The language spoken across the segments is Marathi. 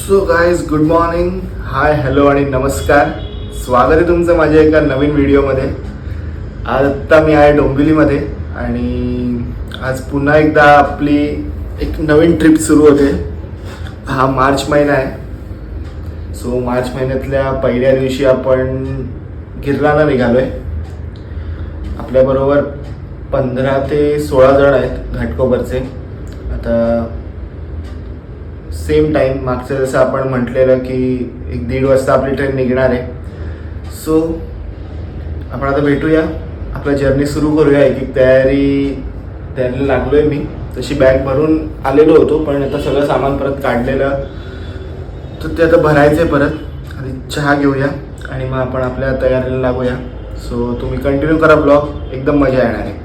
सो गाईज, गुड मॉर्निंग, हाय, हॅलो आणि नमस्कार. स्वागत आहे तुमचं माझ्या एका नवीन व्हिडिओमध्ये. आज आत्ता मी आहे डोंबिवलीमध्ये आणि आज पुन्हा एकदा आपली एक नवीन ट्रिप सुरू होते. हा मार्च महिना आहे. सो मार्च महिन्यातल्या पहिल्या दिवशी आपण गिरनारला निघालो आहे. आपल्याबरोबर 15 ते 16 जण आहेत घाटकोपरचे. आता सेम टाईम मागचं जसं आपण म्हटलेलं की 1-1.5 वाजता आपली ट्रेन निघणार आहे. सो आपण आता भेटूया, आपला जर्नी सुरू करूया. एक तयारीला लागलो आहे मी. तशी बॅग भरून आलेलो होतो, पण आता सगळं सामान परत काढलेलं तर ते आता भरायचं आहे परत. आधी चहा घेऊया आणि मग आपण आपल्या तयारीला लागूया. सो तुम्ही कंटिन्यू करा ब्लॉग, एकदम मजा येणार आहे.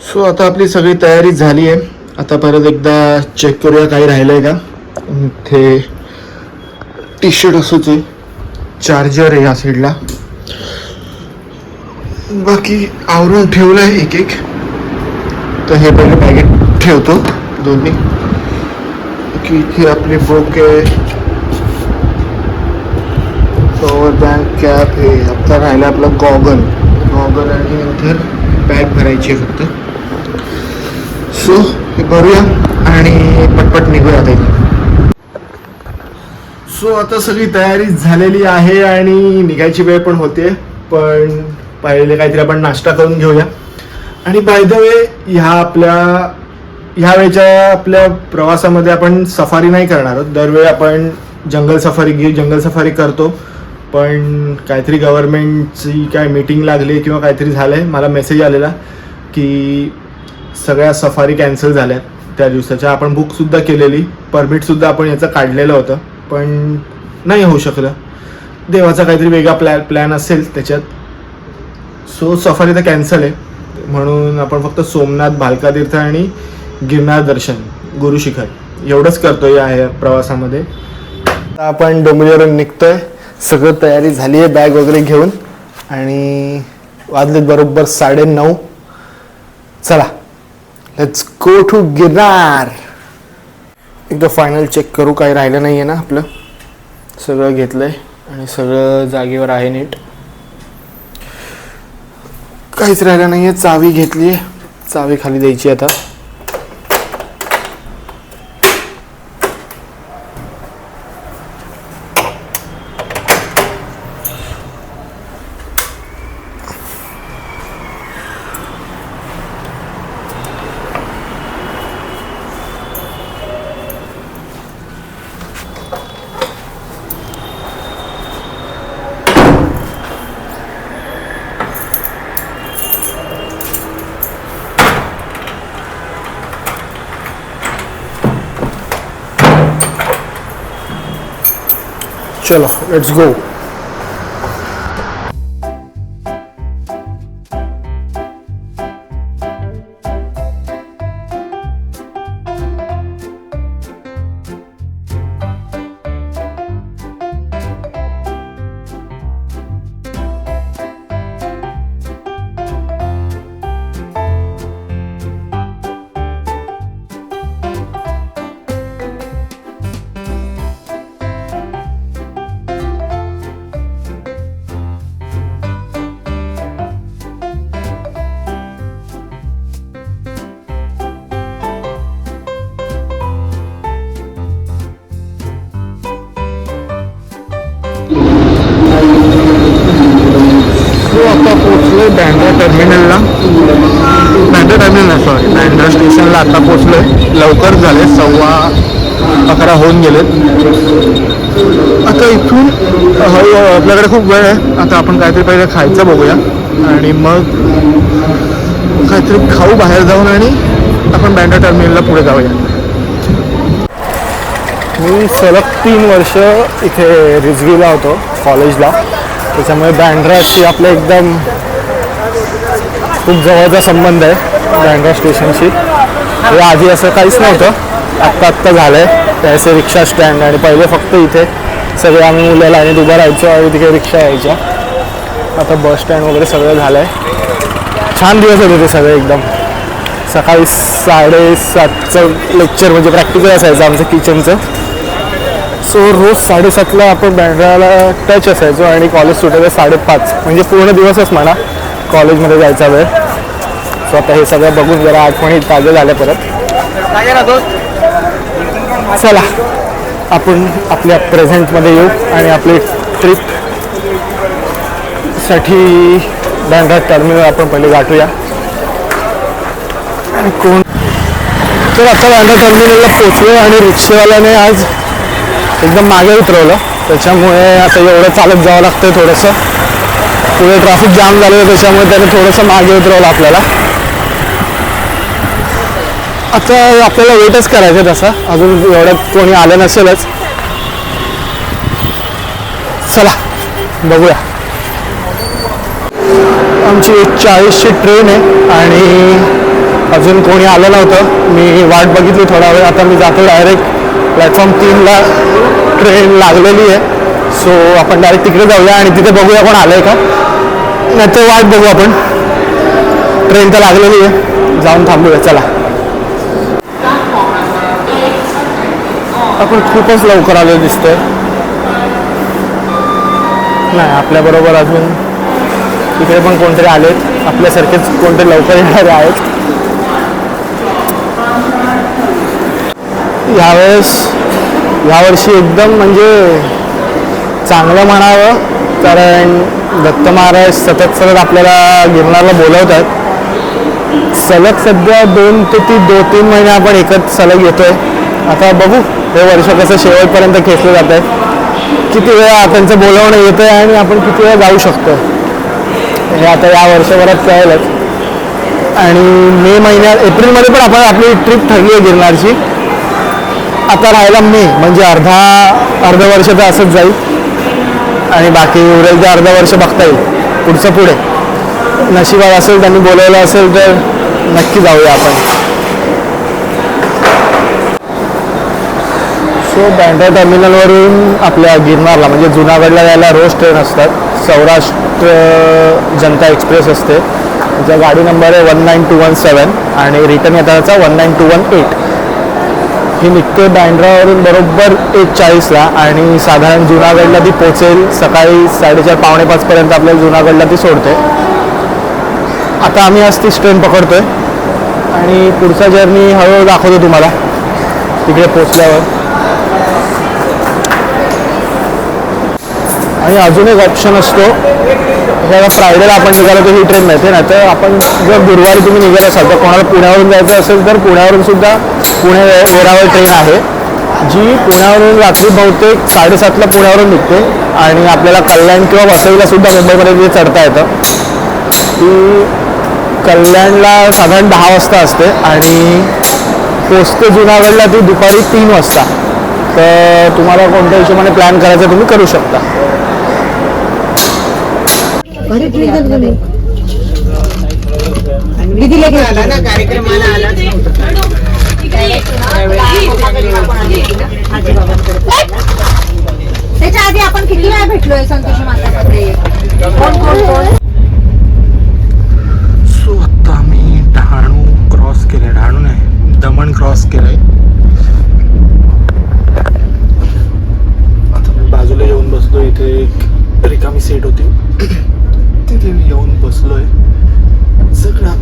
सो आता आपली सगळी तयारी झाली आहे. आता परत एकदा चेक करूया काही राहिलं आहे का. इथे टी शर्ट असोच आहे, चार्जर आहे या साईडला. बाकी आवरून ठेवलं आहे एक. तर हे पहिले पॅकेट ठेवतो दोन्ही. की इथे आपली बुक आहे, पॉवर बँक, कॅप. हे आता राहिलं आपलं गॉगल आणि नंतर बॅग भरायची आहे फक्त. सो हे भरूया आणि पटपट निघूया आता. सो आता सगळी तयारी झालेली आहे आणि निघायची वेळ पण होते. पण पहिले काहीतरी आपण नाश्ता करून घेऊया. आणि बाय द वे, ह्या वेळच्या आपल्या प्रवासामध्ये आपण सफारी नाही करणार आहोत. दरवेळी आपण जंगल सफारी करतो. पण काहीतरी गव्हर्नमेंटची काय मीटिंग लागली किंवा काहीतरी झालं आहे. मला मेसेज आलेला की सगळ्या सफारी कॅन्सल झाल्या त्या दिवसाच्या. आपण बुकसुद्धा केलेली, परमिटसुद्धा आपण याचं काढलेलं होतं, पण नाही होऊ शकलं. देवाचा काहीतरी वेगळा प्लॅन असेल त्याच्यात. सो सफारी तर कॅन्सल आहे. म्हणून आपण फक्त सोमनाथ, भालका तीर्थ आणि गिरनार दर्शन, गुरुशिखर एवढंच करतो या प्रवासामध्ये. आता आपण डोंबिवलीवरून निघतोय. सगळं तयारी झाली आहे बॅग वगैरे घेऊन आणि वाजलेत बरोबर 9:30. चला, लेट्स गो टू गिरनार. एकदा फायनल चेक करू, काही राहिलं नाही आहे ना. आपलं सगळं घेतलं आहे आणि सगळं जागेवर आहे नीट. काहीच राहिलं नाही आहे. चावी घेतली आहे, चावी खाली द्यायची आता. चलो, लेट्स गो. पोचलो बँड्रा टर्मिनलला. बँड्रा टर्मिनल नाही, सॉरी, बँड्रा स्टेशनला आता पोचलो आहे. लवकर झाले, 11:15 होऊन गेलेत. आता इथून हळूहळू आपल्याकडे खूप वेळ आहे. आता आपण काहीतरी पहिले खायचं बघूया आणि मग काहीतरी खाऊ बाहेर जाऊन आणि आपण बँड्रा टर्मिनलला पुढे जाऊया. मी सलग 3 वर्ष इथे रिजवीला होतो कॉलेजला, त्याच्यामुळे बँड्राशी आपलं एकदम खूप जवळचा संबंध आहे बँड्रा स्टेशनशी. हे आधी असं काहीच नव्हतं, आत्ता झालं आहे. त्याचे रिक्षा स्टँड आणि पहिले फक्त इथे सगळे आम्ही मुलं लाईनीत उभं राहायचो आणि तिथे रिक्षा यायच्या. आता बस स्टँड वगैरे सगळं झालं आहे. छान दिवस होते ते सगळे एकदम. सकाळी 7:30चं लेक्चर म्हणजे प्रॅक्टिकल असायचं आमचं किचनचं. सो रोज 7:30ला आपण बँड्राला टच असायचो आणि कॉलेज सुटायचं 5:30, म्हणजे पूर्ण दिवसच म्हणा कॉलेजमध्ये जायचा वेळ. सो आता हे सगळं बघून जरा आठवणी ताज्या झाल्या परत. चला आपण आपल्या प्रेझेंटमध्ये येऊ आणि आपली ट्रिपसाठी बँड्रा टर्मिनल आपण पहिले गाठूया. आणि कोण तर आता बँड्रा टर्मिनलला पोचलो आणि रिक्षेवाल्याने आज एकदम मागे उतरवलं, त्याच्यामुळे आता एवढं चालत जावं लागतं थोडंसं. पुढे ट्रॅफिक जाम झालं त्याच्यामुळे त्याने थोडंसं मागे उतरवलं आपल्याला. आता आपल्याला वेटच करायचं तसं, अजून एवढ्यात कोणी आलं नसेलच. चला बघूया. आमची 1:40ची ट्रेन आहे आणि अजून कोणी आलं नव्हतं. मी वाट बघितली थोडा वेळ. आता मी जातो डायरेक्ट प्लॅटफॉर्म 3ला ट्रेन लागलेली आहे. सो आपण डायरेक्ट तिकडे जाऊया आणि तिथे बघूया कोण आलं आहे का, नाही तर वाट बघू आपण. ट्रेन तर लागलेली आहे, जाऊन थांबूया. चला आपण खूपच लवकर आलो दिसतोय. नाही, आपल्याबरोबर अजून तिकडे पण कोणतरी आलेत, आपल्यासारखेच कोणतरी लवकर येणारे आहेत. यावर्षी एकदम म्हणजे चांगलं म्हणावं, कारण दत्त महाराज सतत आपल्याला गिरनारला बोलवत आहेत. सलग सध्या 2 ते 3 महिने आपण एकच सलग येतोय. आता बघू हे वर्ष कसं शेवटपर्यंत खेचलं जात आहे, किती वेळा त्यांचं बोलवणं येतं आहे आणि आपण किती वेळा जाऊ शकतो हे आता या वर्षभरात कळेलच. आणि मे महिन्यात एप्रिलमध्ये पण आपण आपली ट्रिप ठरली आहे गिरनारची. आता राहायला मे म्हणजे अर्ध वर्ष तर असंच जाईल आणि बाकी उरेल ते अर्ध वर्ष बघता येईल पुढचं. पुढे नशिबात असेल, त्यांनी बोलवलं असेल तर नक्की जाऊया आपण. सो बँड्रा टर्मिनलवरून आपल्या गिरनारला म्हणजे जुनागडला यायला रोज ट्रेन असतात. सौराष्ट्र जनता एक्सप्रेस असते, त्याचा गाडी नंबर आहे 19217 आणि रिटर्न येतानाचा 19218. ही निघते बँड्रावरून बरोबर 1:40ला आणि साधारण जुनागडला ती पोचेल सकाळी 4:30 पावणे 5 आपल्याला जुनागडला ती सोडते. आता आम्ही आज तीच ट्रेन पकडतोय आणि पुढचा जर्नी हळूहळू दाखवतो तुम्हाला तिकडे पोचल्यावर. आणि अजून एक ऑप्शन असतो, ह्याला फ्रायडेला आपण निघालो तर ही ट्रेन मिळते, नाही तर आपण जर गुरुवारी तुम्ही निघाला असाल तर कोणाला पुण्यावरून जायचं असेल तर पुण्यावरून सुद्धा पुणे वेरावळ ट्रेन आहे, जी पुण्यावरून रात्री बहुतेक 7:30ला पुण्यावरून निघते आणि आपल्याला कल्याण किंवा वसईला सुद्धा मुंबईमध्ये तिथे चढता येतं. ती कल्याणला साधारण 10 वाजता असते आणि पोचते जुनागडला ती दुपारी 3 वाजता. तर तुम्हाला कोणत्या हिशोबाने प्लॅन करायचं तुम्ही करू शकता. त्याच्या आधी आपण किती वेळा भेटलोय संतोषी मातामध्ये. सो आता आम्ही डहाणू क्रॉस केलंय, डहाणू नाही दमण क्रॉस केलंय. आता मी बाजूला येऊन बसलो, इथे एक रिकामी सीट होती तिथे मी येऊन बसलोय. सगळं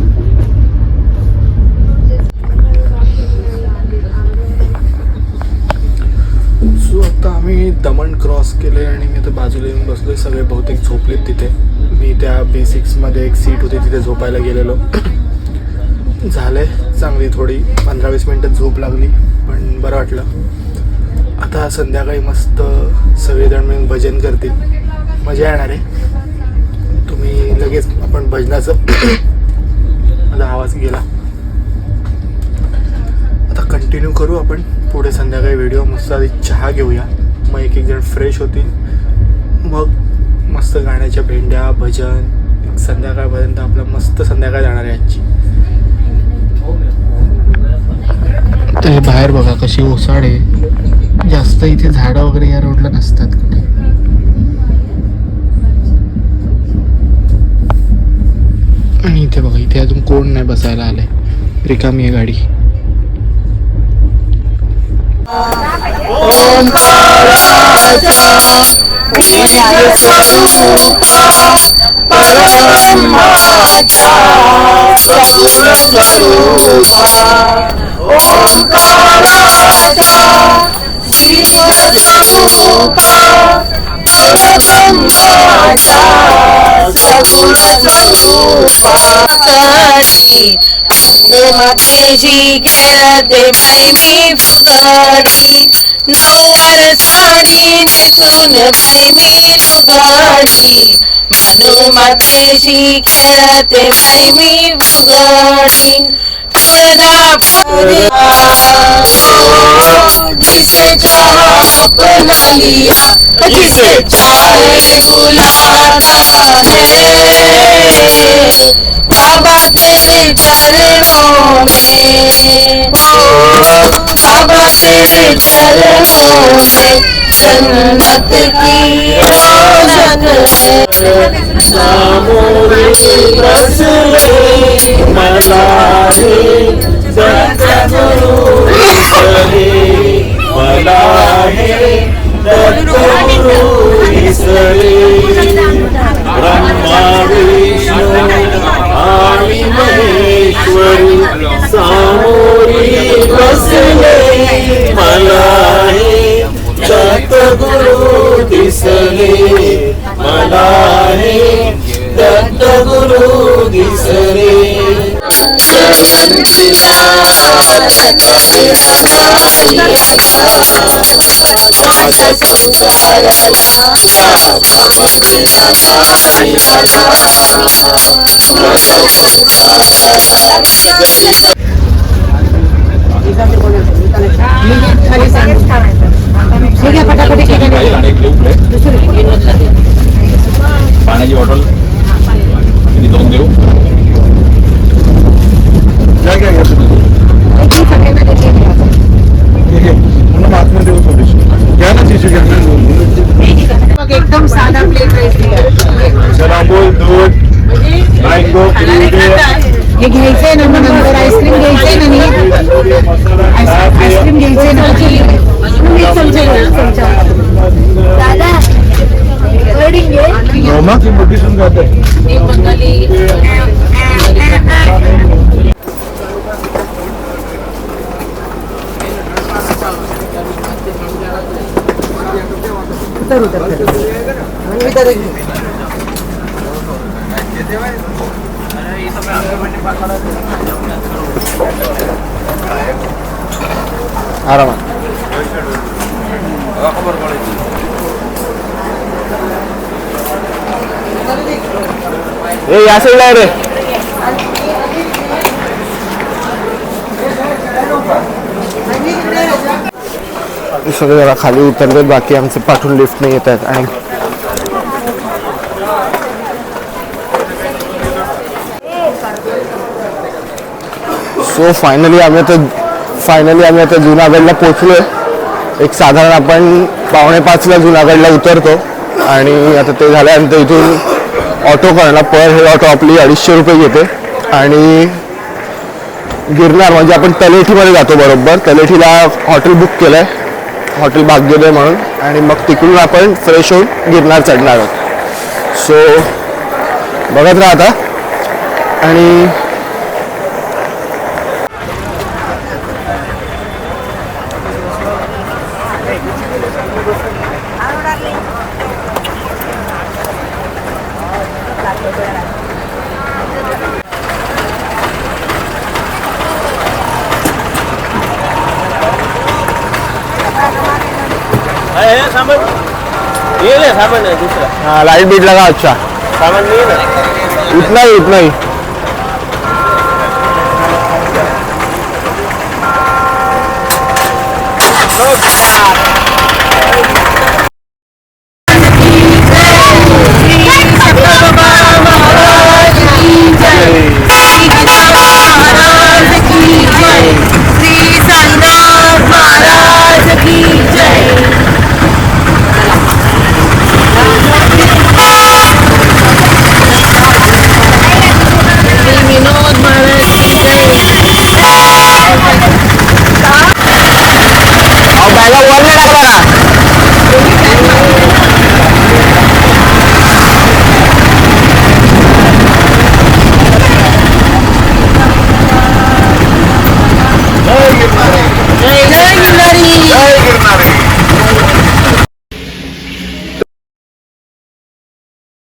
सो आता आम्ही दमण क्रॉस केले आणि मी आता बाजूला येऊन बसलोय. सगळे बहुतेक झोपलेत तिथे. मी त्या B6मध्ये एक सीट होती तिथे झोपायला गेलेलो. झाले चांगली थोडी 15-20 मिनटं झोप लागली पण बरं वाटलं. आता संध्याकाळी मस्त सगळेजण मिळून भजन करतील, मजा येणार आहे. तुम्ही लगेच आपण भजनाचं माझा आवाज गेला. आता कंटिन्यू करू आपण पुढे संध्याकाळी व्हिडिओ. मस्त आधी चहा घेऊया, मग एक जण फ्रेश होतील, मग मस्त गाण्याच्या भेंड्या भजन संध्याकाळपर्यंत. आपलं मस्त संध्याकाळ जाणार आहे आजची. तर हे बाहेर बघा कशी ओसाड आहे. जास्त इथे झाडं वगैरे या रोडला नसतात कुठे. आणि इथे बघा इथे अजून कोण नाही बसायला आलंय, रिकामी आहे गाडी. मातेची खेळते बाई मी फुगडी, नऊवार साडी नेसून बाई मी लुगडी. मानू मातेची खेळते बाई मी फुगडी. जिसे चाह अपना लिया, जिसे चाहे बुलाता है, बाबा तेरे चरणों में, बाबा तेरे चरणों में जन्नत की रौनक है. सामोरे बसले मलाहे सद्गुरु इसरे, मलाहे सद्गुरु इसरे. ब्रह्मा विष्णू आणि महेश्वरी सामोरी बसले मलाहे सद्गुरु दिसले, मलाहे सद्गुरु दिसले. पाण्याची बॉटल किती 2 देऊ? काय काय घेतो घ्या ना शिशू घ्या. एकदम साधा प्लेट राईस शराबोल दूध मँगो हे घ्यायचंय ना. मग नंतर आईस्क्रीम घ्यायचंय ना. आईस्क्रीम घ्यायचंय ना. दादा आरामात. या साईडला रे. सगळे जरा खाली उतरले, बाकी आमचे पाठवून लिफ्ट नाही येत आहेत. आणि सो फायनली आम्ही आता जुनागडला पोचलोय. एक साधारण आपण 4:45ला जुनागडला उतरतो आणि आता ते झाल्यानंतर इथून ऑटो करणार. पर हेड ऑटो आपली 250 रुपये घेते. आणि गिरनार म्हणजे आपण तलेठीमध्ये जातो. बरोबर तलेठीला हॉटेल बुक केलं आहे, हॉटेल भाग्योदय म्हणून. आणि मग तिकडून आपण फ्रेश होऊन गिरनार चढणार आहोत. सो बघत राहा आता. आणि सामान ये ले, सामान है दूसरा हाँ लाइट बीट लगा अच्छा सामान नहीं है ना इतना ही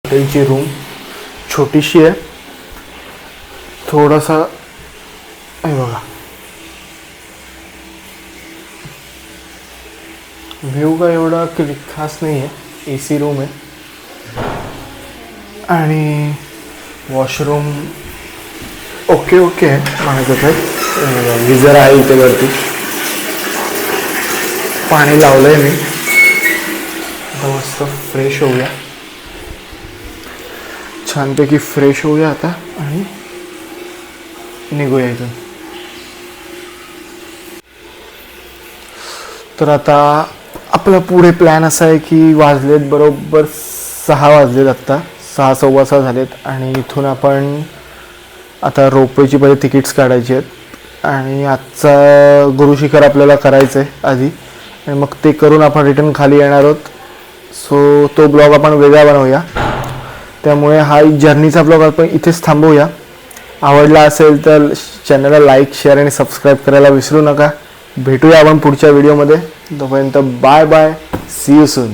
हॉटेलची रूम छोटीशी आहे, थोडासा आहे बघा व्ह्यू का एवढा खास नाही आहे. AC रूम आहे आणि वॉशरूम ओके आहे म्हणायचं तर. गिझर आहे इथे वरती, पाणी लावलंय मी. आता मस्त फ्रेश होऊया, छानपैकी फ्रेश होऊया आता आणि निघूया इथून. तर आता आपला पुढे प्लॅन असा आहे की वाजलेत बरोबर 6 वाजलेत, आत्ता 6:15 झालेत आणि इथून आपण आता रोपवेची पहिले तिकीट्स काढायची आहेत आणि आजचा गुरुशिखर आपल्याला करायचं आहे आधी आणि मग ते करून आपण रिटर्न खाली येणार आहोत. सो तो ब्लॉग आपण वेगळा बनवूया. त्यामुळे हा जर्नीचा ब्लॉग आपण इथेच थांबवूया. आवडला असेल तर चॅनलला लाईक, शेअर आणि सबस्क्राईब करायला विसरू नका. भेटूया आपण पुढच्या व्हिडिओमध्ये. तोपर्यंत bye bye, see you soon.